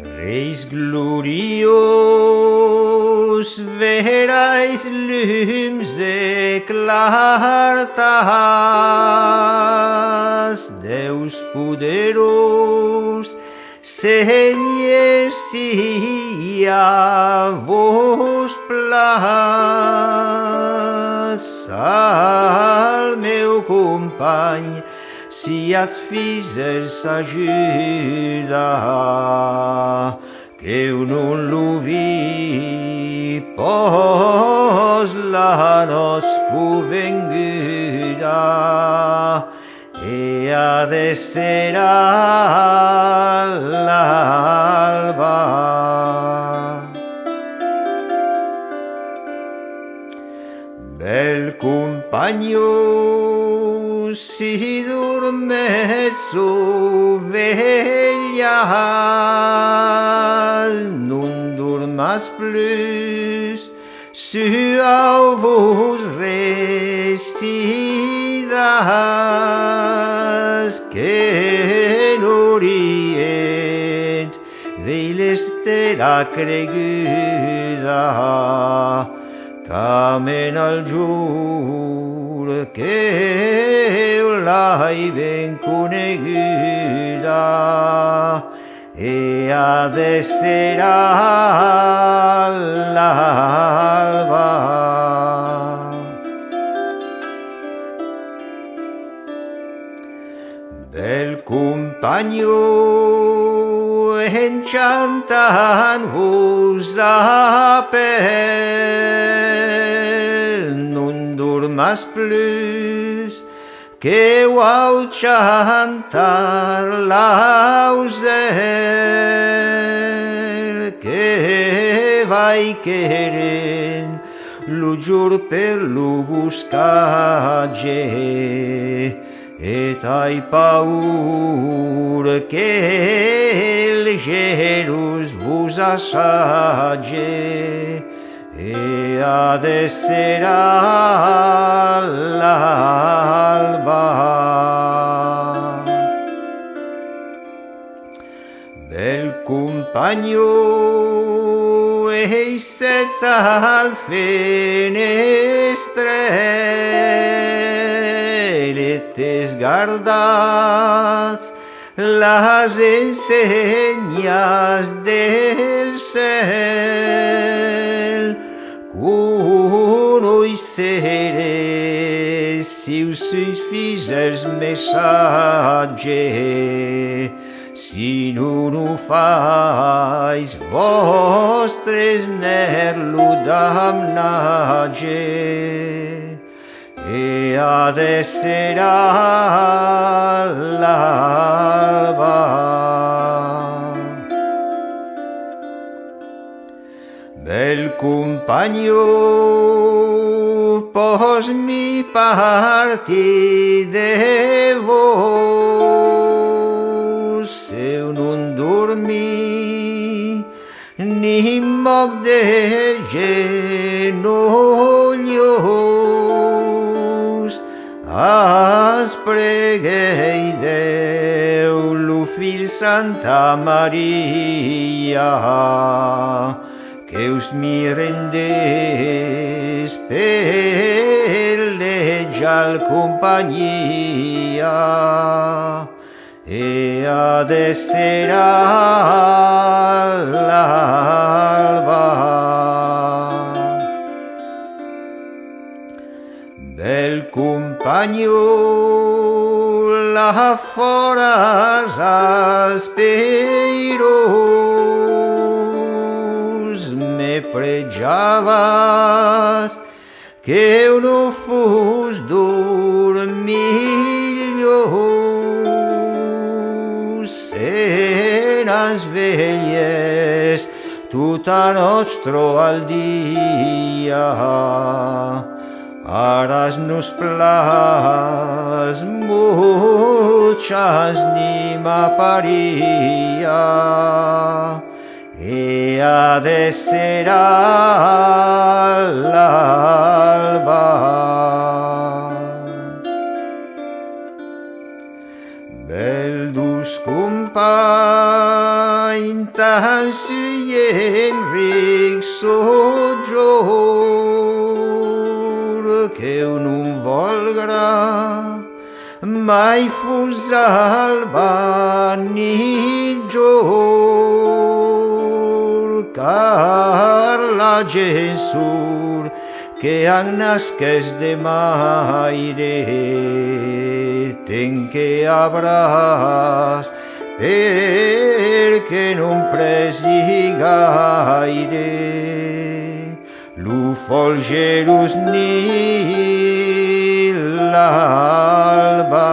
Reis gloriós, verais llums eclartas, Deus poderós, Senhor, si a vos plaç, al meu company, si as fizers ajuda, que eu non lo vi, pos la nos fu venguda, e ad essera l'alba. Bel compagno, si dormet sovella, non dormas plus, su a vos residas, que n'orient velestera creguda, camen al giur che l'hai ben coneguda, e ad essera l'alba. Bel compagno, enchantan vos apel, non dormas plus, que au chantar l'auser, que vai queren lo giur per lo buscage, et hai paur che il Gerus vos assage, e ad essera l'alba. Bel compagno, eis senza al fenestrel, et es guardats las enseñas del cel, cunoi seres sius suis fizers messatge, si non ho fais vostres nerlo damnage, e ad essera l'alba. Bel compagno, pos mi parti de vos, eu non dormi, ni moc de genollos, as preguei Deu lo Fil Santa Maria, que us mi rendes per leggial compagnia, e ad essera l'alba. Bel compagno, la foras aspeiros, me pregiavas que eu non fus dormiglios, en as vegles tuta nostro al dia, aras nos plas muchas nima paria, e ad essera l'alba. Bel dus compagni, intanto Enric soggior che non volgerà mai fus'alba ni gior car la Gesù che han nasques de maire ten que abràs perché non presi gaire lu folgerus ni l'alba